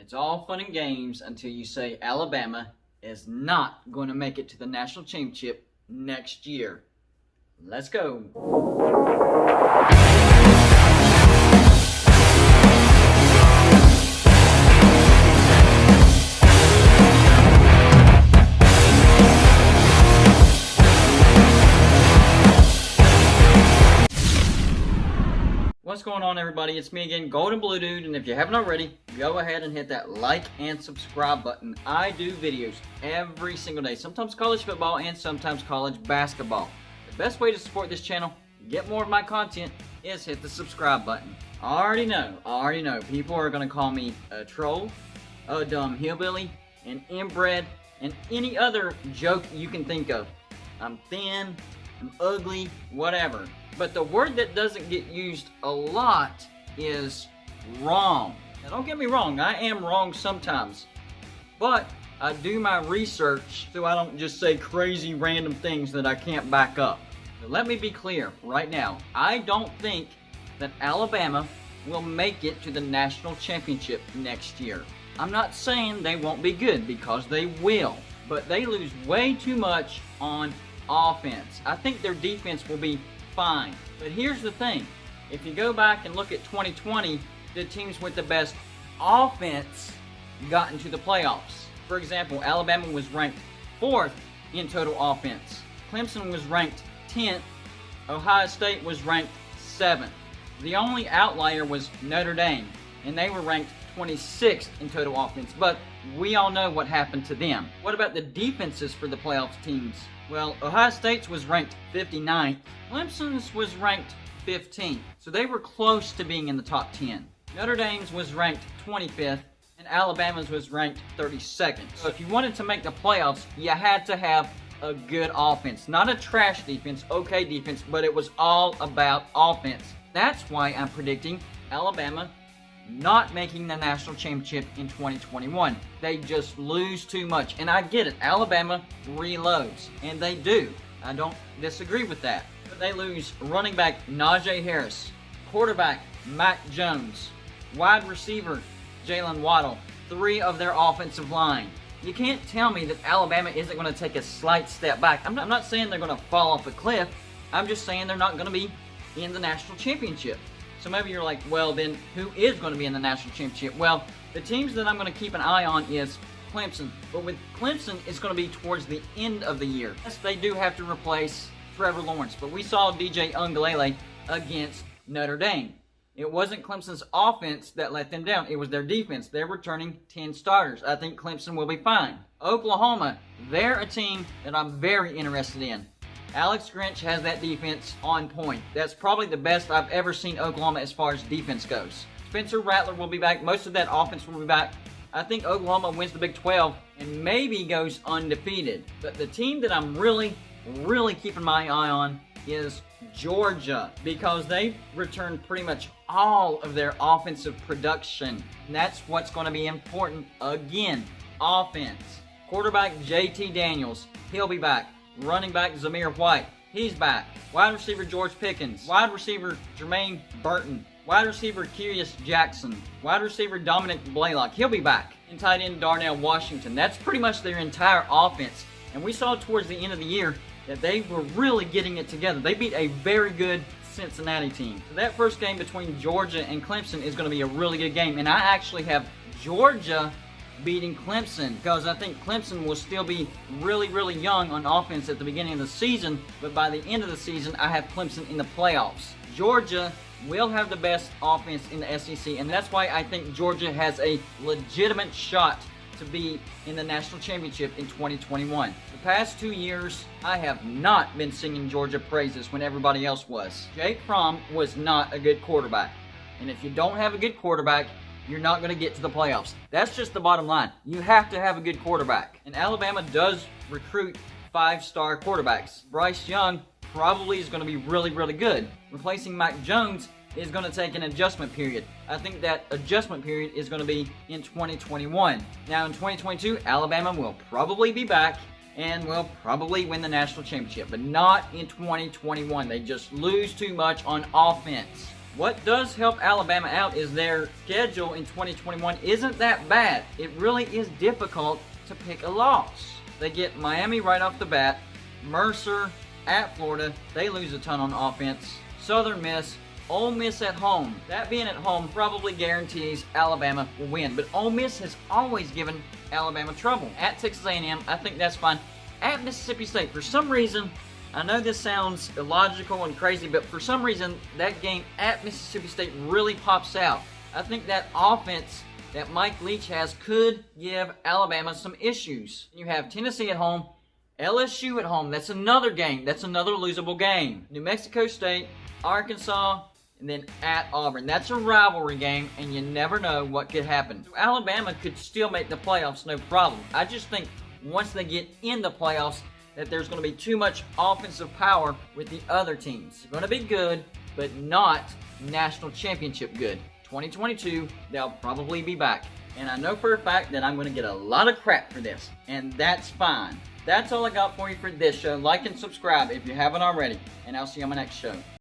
It's all fun and games until you say Alabama is not going to make it to the national championship next year. Let's go. What's going on, everybody? It's me again, Golden Blue Dude, and if you haven't already, go ahead and hit that like and subscribe button. I do videos every single day, sometimes college football and sometimes college basketball. The best way to support this channel, get more of my content, is hit the subscribe button. I already know, people are going to call me a troll, a dumb hillbilly, an inbred, and any other joke you can think of. I'm thin, I'm ugly, whatever. But the word that doesn't get used a lot is wrong. Now don't get me wrong, I am wrong sometimes. But I do my research so I don't just say crazy random things that I can't back up. Now, let me be clear right now. I don't think that Alabama will make it to the national championship next year. I'm not saying they won't be good, because they will. But they lose way too much on offense. I think their defense will be fine. But here's the thing. If you go back and look at 2020, the teams with the best offense got into the playoffs. For example, Alabama was ranked 4th in total offense. Clemson was ranked 10th. Ohio State was ranked 7th. The only outlier was Notre Dame, and they were ranked 26th in total offense. But we all know what happened to them. What about the defenses for the playoff teams? Well, Ohio State's was ranked 59th. Clemson's was ranked 15th. So they were close to being in the top 10. Notre Dame's was ranked 25th, and Alabama's was ranked 32nd. So if you wanted to make the playoffs, you had to have a good offense. Not a trash defense, okay defense, but it was all about offense. That's why I'm predicting Alabama not making the national championship in 2021. They just lose too much. And I get it, Alabama reloads, and they do. I don't disagree with that. But they lose running back Najee Harris, quarterback Mac Jones, wide receiver Jalen Waddle, 3 of their offensive line. You can't tell me that Alabama isn't going to take a slight step back. I'm not saying they're going to fall off a cliff. I'm just saying they're not going to be in the national championship. So maybe you're like, well, then who is going to be in the national championship? Well, the teams that I'm going to keep an eye on is Clemson. But with Clemson, it's going to be towards the end of the year. Yes, they do have to replace Trevor Lawrence. But we saw DJ Uiagalelei against Notre Dame. It wasn't Clemson's offense that let them down. It was their defense. They're returning 10 starters. I think Clemson will be fine. Oklahoma, they're a team that I'm very interested in. Alex Grinch has that defense on point. That's probably the best I've ever seen Oklahoma as far as defense goes. Spencer Rattler will be back. Most of that offense will be back. I think Oklahoma wins the Big 12 and maybe goes undefeated. But the team that I'm really keeping my eye on is Georgia, because they returned pretty much all of their offensive production. And that's what's going to be important again. Offense. Quarterback JT Daniels, he'll be back. Running back Zamir White, he's back. Wide receiver George Pickens. Wide receiver Jermaine Burton. Wide receiver Curious Jackson. Wide receiver Dominic Blaylock, he'll be back. And tight end Darnell Washington. That's pretty much their entire offense. And we saw towards the end of the year that they were really getting it together. They beat a very good Cincinnati team. So that first game between Georgia and Clemson is going to be a really good game. And I actually have Georgia beating Clemson, because I think Clemson will still be really young on offense at the beginning of the season, but by the end of the season, I have Clemson in the playoffs. Georgia will have the best offense in the SEC, and that's why I think Georgia has a legitimate shot to be in the national championship in 2021. The past 2 years, I have not been singing Georgia praises when everybody else was. Jake Fromm was not a good quarterback, and if you don't have a good quarterback, you're not going to get to the playoffs. That's just the bottom line. You have to have a good quarterback. And Alabama does recruit 5-star quarterbacks. Bryce Young probably is going to be really good. Replacing Mac Jones is going to take an adjustment period. I think that adjustment period is going to be in 2021. Now in 2022, Alabama will probably be back and will probably win the national championship, but not in 2021. They just lose too much on offense. What does help Alabama out is their schedule in 2021 isn't that bad. It really is difficult to pick a loss. They get Miami right off the bat, Mercer at Florida, they lose a ton on offense, Southern Miss, Ole Miss at home. That being at home probably guarantees Alabama will win, but Ole Miss has always given Alabama trouble. At Texas A&M, I think that's fine. At Mississippi State, for some reason, I know this sounds illogical and crazy, but for some reason, that game at Mississippi State really pops out. I think that offense that Mike Leach has could give Alabama some issues. You have Tennessee at home, LSU at home. That's another game. That's another losable game. New Mexico State, Arkansas, and then at Auburn. That's a rivalry game, and you never know what could happen. So Alabama could still make the playoffs, no problem. I just think once they get in the playoffs, that there's going to be too much offensive power with the other teams. They're going to be good, but not national championship good. 2022, they'll probably be back. And I know for a fact that I'm going to get a lot of crap for this, and that's fine. That's all I got for you for this show. Like and subscribe if you haven't already, and I'll see you on my next show.